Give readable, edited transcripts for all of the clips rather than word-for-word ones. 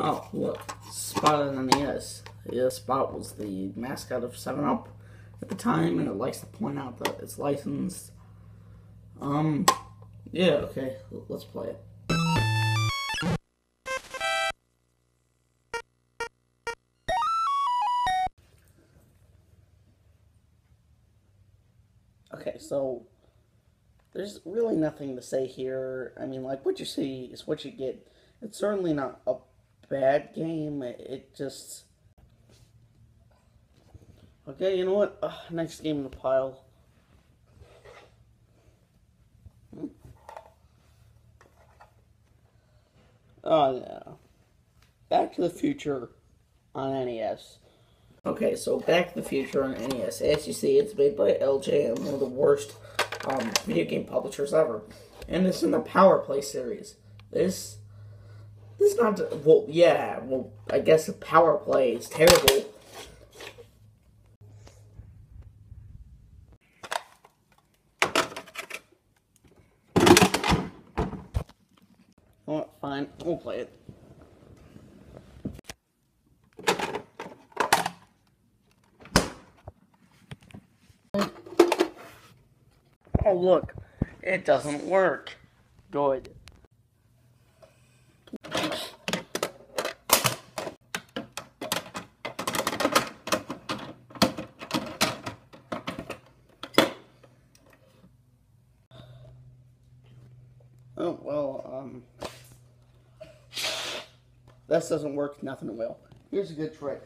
Oh, look. Spot on the NES. Yeah, Spot was the mascot of 7-Up at the time, and it likes to point out that it's licensed. Yeah, okay. Let's play it. Okay, so there's really nothing to say here. I mean, like, what you see is what you get. It's certainly not a bad game. It just... Okay, you know what? Next game in the pile. Oh, yeah. Back to the Future on NES. Okay, so Back to the Future on NES. As you see, it's made by LJN, one of the worst video game publishers ever. And it's in the Power Play series. This not... Well, yeah, well, I guess the Power Play is terrible. Oh, fine, we'll play it. Oh, look, it doesn't work. Good. Oh, well, this doesn't work, nothing will. Here's a good trick.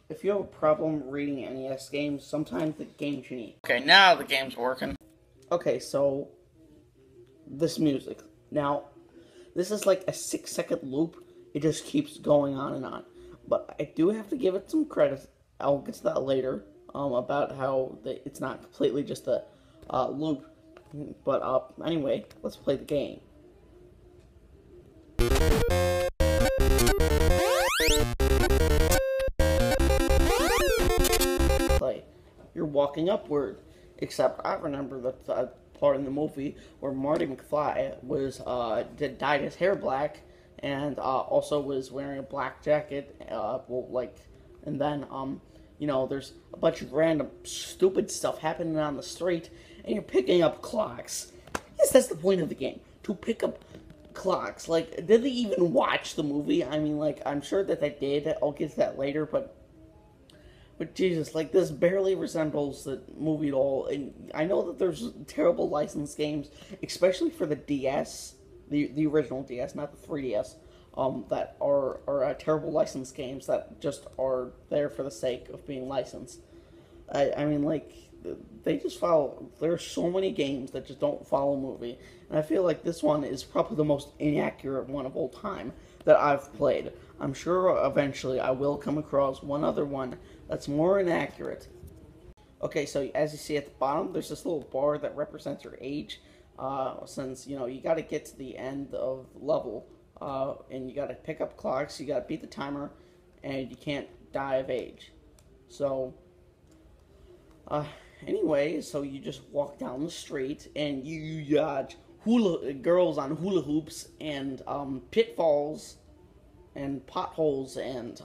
If you have a problem reading NES games, sometimes the game's unique. Okay, now the game's working. Okay, so, this music. Now, this is like a 6-second loop. It just keeps going on and on. But I do have to give it some credit. I'll get to that later, about how it's not completely just a loop. But, anyway, let's play the game. You're walking upward, except I remember that part in the movie where Marty McFly was dyed his hair black and also was wearing a black jacket. And then you know, there's a bunch of random stupid stuff happening on the street, and you're picking up clocks. Yes, that's the point of the game, to pick up clocks. Like, did they even watch the movie? I mean, like, I'm sure that they did. I'll get to that later, but Jesus, like, this barely resembles the movie at all. And I know that there's terrible licensed games, especially for the DS, the original DS, not the 3DS, that are terrible licensed games that just are there for the sake of being licensed. I mean, like, they just follow... There are so many games that just don't follow a movie, and I feel like this one is probably the most inaccurate one of all time that I've played. I'm sure eventually I will come across one other one that's more inaccurate. Okay, so as you see at the bottom, there's this little bar that represents your age, since, you know, you gotta get to the end of the level, and you gotta pick up clocks, you gotta beat the timer, and you can't die of age. So, anyway, so you just walk down the street, and you dodge girls on hula hoops, and, pitfalls, and potholes, and,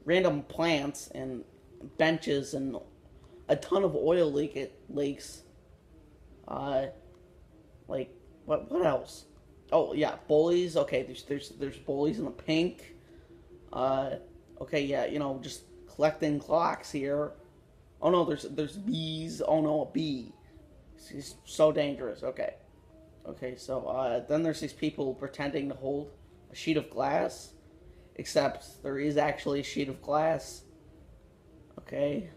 random plants, and benches, and a ton of oil leaks. Like, what else? Oh, yeah, bullies. Okay, there's bullies in the pink. Okay, yeah, you know, just collecting clocks here. Oh no, there's bees. Oh no, a bee. She's so dangerous. Okay. Okay, so, then there's these people pretending to hold a sheet of glass. Except there is actually a sheet of glass. Okay.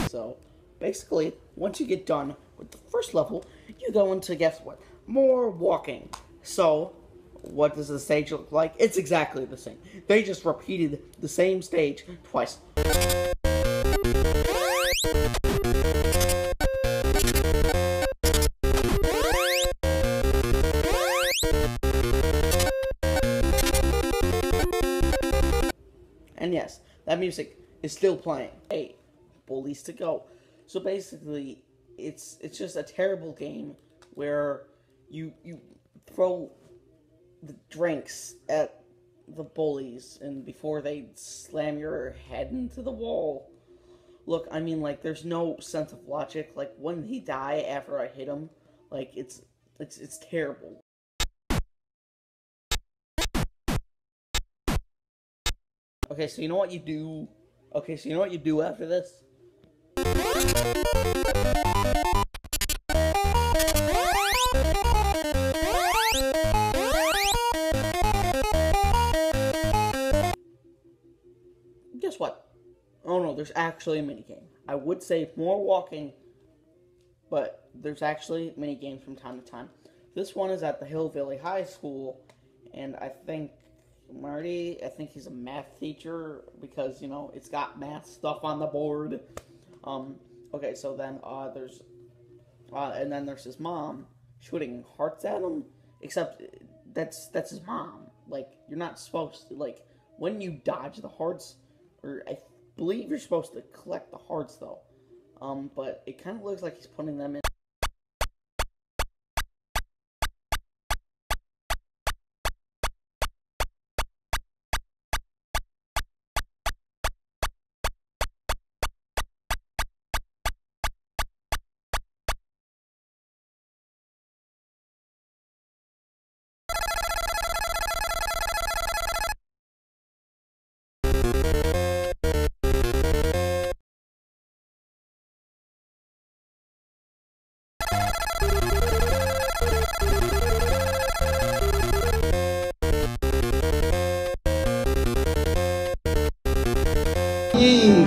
So, basically, once you get done with the first level, you go into, guess what? More walking. So, what does the stage look like? It's exactly the same. They just repeated the same stage twice. And yes, that music is still playing. Hey, bullies to go. So basically, it's just a terrible game where you throw the drinks at the bullies and before they slam your head into the wall. Look, I mean, like, there's no sense of logic. Like, when he die after I hit him, like, it's terrible. Okay, so you know what you do? Okay, so you know what you do after this? Guess what? Oh no, there's actually a minigame. I would say more walking, but there's actually minigames from time to time. This one is at the Hillbilly High School, and I think Marty, I think he's a math teacher because, you know, it's got math stuff on the board. Okay, so then and then there's his mom shooting hearts at him, except that's his mom. Like, you're not supposed to, like, when you dodge the hearts, or I believe you're supposed to collect the hearts, though. But it kind of looks like he's putting them in. Yee!